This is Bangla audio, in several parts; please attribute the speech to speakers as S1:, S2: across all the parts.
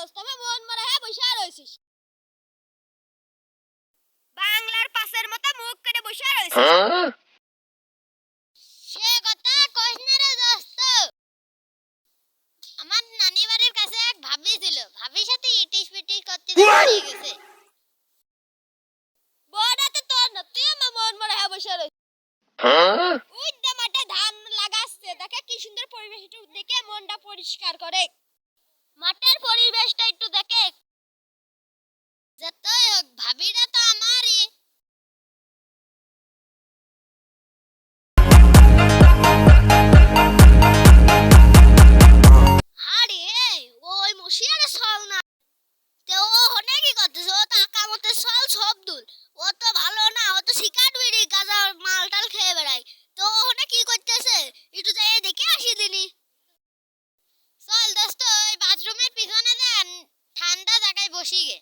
S1: করছস? তবে মন মরা হ্যাঁ বসে রইছিস। বাংলার পাশের মতো মুখ করে বসে রইছিস। সে কথা কইস না রে দোস্ত। আমার নানি বাড়ির কাছে এক ভাবি ছিল। ভাবির সাথে ইটিস পিটিস করতে চলে গেছে। বড়াতে তোর না, তুই আমার মন মরা হ্যাঁ বসে রইছিস। ওই যে মাঠে ধান লাগাচ্ছে, দেখে কি সুন্দর পরিবেশ, একটু দেখে মনটা পরিষ্কার করে। মাঠের পরিবেশটা একটু দেখে। যতই হোক ভাবিরা তো আমারই। আরে ওই মশিয়ারে ছল না। তো ও হনে কি করতেছে? ও তো আকামতে ছল শব্দুল। ও তো ভালো না, ও তো সিগারেট বিড়ি গাঁজা মালটাল খেয়ে বেড়ায়। তো ও হনে কি করতেছে? একটু যাই দেখে আসি দিনি। চল দোস্ত, ওই বাথরুমের পিছনে যান, ঠান্ডা জায়গায় বসি গে।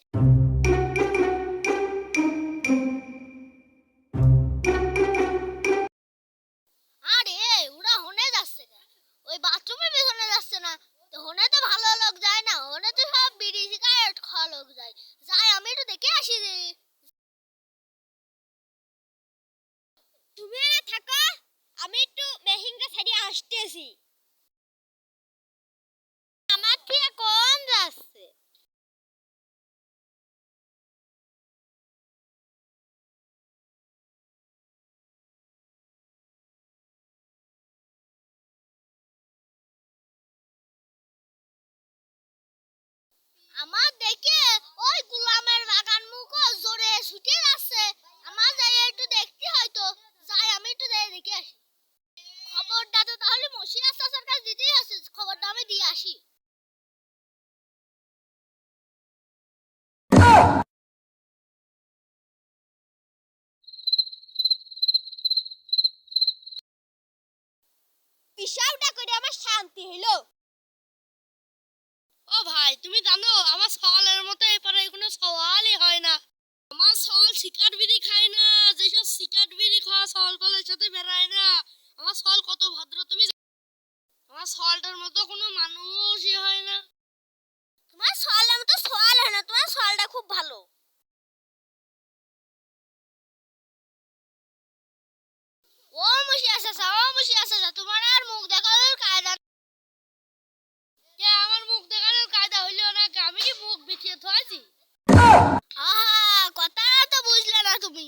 S1: আরে ওরা হনে যাচ্ছে না, ওই বাথরুমের পিছনে যাচ্ছে না। তো হনে তো ভালো লোক যায় না, হনে তো সব বিড়ি সিগারেট খাওয়া লোক যায়। যাই আমি একটু দেখে আসি দিনি। তুমি না থাকো, আমি একটু মেহিঙ্গা ছাড়িয়ে আসতেছি। আমার থেকে কোন যাচ্ছে? আমার দেখে ওই গোলামের বাগান মুখ জোরে ছুটে যাচ্ছে। আমার যাই একটু দেখতে হয়তো। যাই আমি একটু যাই দেখে আসি। খবরটা তো তাহলে মশিয়া চাচার কাছে দিতেই আছে, খবরটা আমি দিয়ে আসি। পিসাবটা করে আমার শান্তি হইলো। ও ভাই, তুমি জানো আমার সওয়ালের মতো এই পাড়ায় কোনো সওয়ালই হয় না। আমার সওয়াল সিগারেট বিড়ি খায় না, যেসব সিগারেট বিড়ি খাওয়া সওয়াল পালের সাথে বেড়ায় না। আমার সওয়াল কত ভদ্র তুমি আমার সওয়ালটার মতো কোনো মানুষই হয় না। তোমার সওয়ালের মতো সওয়াল হয় না, তোমার সওয়ালটা খুব ভালো। ও মুশিয়া চাচা, ও মুশিয়া চাচা, তোমার আর মুখ দেখানোর কায়দা। কে আমার মুখ দেখানোর কায়দা হইলো না? আমি কি মুখ বিছিয়ে থোয়াছি? আহা, কথাটা তো বুঝলে না তুমি।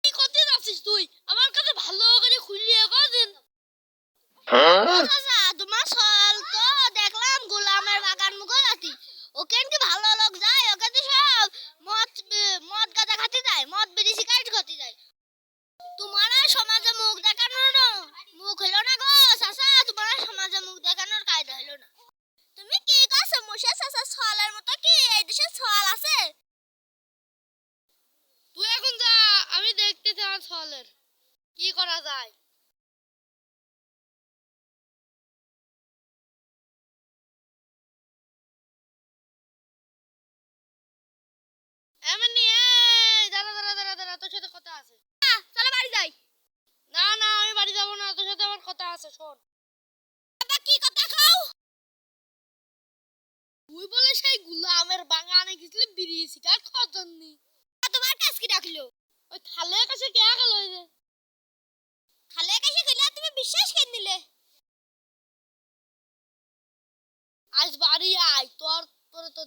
S1: কি করতে যাচ্ছিস তুই? আমার কাছে ভালো করে খুলিয়ে কদিন। ও চাচা, তোমার সওয়াল তো দেখলাম গোলামের বাগান মুখলাতি। ওকে কি ভালো লোক যায়? ওকে তো সব মদ মদ গাঁজা খাতে যায়, মদ বিড়ি সিগারেট খাতে যায়। তোমার আর সমাজে মুখ দেখানোর মুখ হলো না গো চাচা, তোমার আর সমাজে মুখ দেখানোর কায়দা হলো না। তুমি কি করছো? মুশিয়া চাচা সওয়ালের মতো কি এই দেশে সওয়াল আছে? তুই এখন যা, আমি দেখতেছি আমার সওয়ালের কি করা যায়। এমনি দাঁড়া দাঁড়া দাঁড়া দাঁড়া, তোর সাথে কথা আছে। চলো বাড়ি যাই। না না, আমি বাড়ি যাবো না, তোর সাথে আমার কথা আছে, শোন। বাবা কি কথা কও? তুই বলে সেই গোলামের বাগানে গেছিলি বিড়ি সিগারেট খাওয়ার জন্য। তোমার কাছে কি রাখলো? ওই খালের কাছে কে গেল? ওই যে খালের কাছে গেলে তুমি বিশ্বাস করে নিলে। আজ বাড়ি আয়, তোর তোরে তো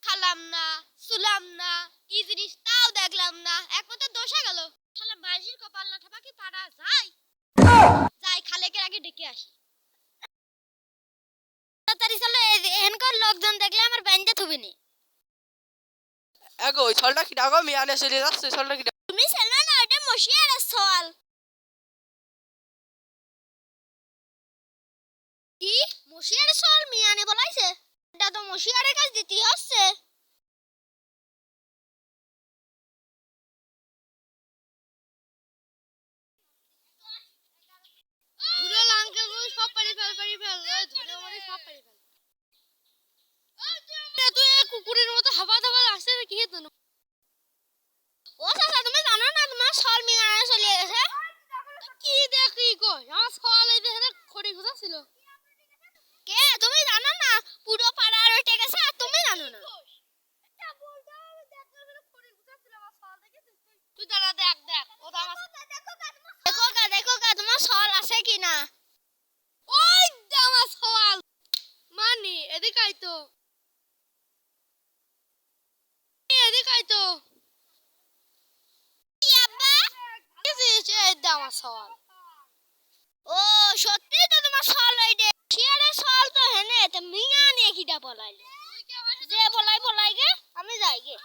S1: খালাম না, শুলাম না, কি জিনিস তাও দেখলাম না, একমাত্র দোষা গেল। শালা মাঝির কপাল না ঠাপা কি পারা যায়? যাই খালেকে আগে ডেকে আসি। তাড়াতাড়ি চলো, এখানকার লোকজন দেখলে আমার ব্যান্ডে থুবিনি।
S2: এগো ওই ছলটা কি ডাগো মিয়ানে চলে যাচ্ছে, ছলটা কি
S1: তুমি ছেলে না, ওটা মশিয়ার সওয়াল। কি মশিয়ার সওয়াল মিয়ানে বলাইছে? এটা তো মশিয়ারের কাছে দিতে হচ্ছে। ধরে লাঙ্কেল গুলো সব পারি ফেল, ধরে মারি সব পারি ফেল। তুই কুকুরের মতো হাবা দাবা আসছে কি হেতু? ও চাচা, তুমি জানো না তোমার সওয়াল মিয়ানে চলে গেছে? কি দেখি কই আমার সওয়াল এই দেখে খড়ি খোঁজা ছিল। কে তুমি জানো না? পুরো পাড়ার উঠে গেছে আর সওয়াল। ও সত্যি তো তোমার সওয়াল হইছে। শিয়ারে সওয়াল তো হেনে তো মিয়া নিয়ে কিটা বলাইলো। যে বলাই গে আমি যাই গে।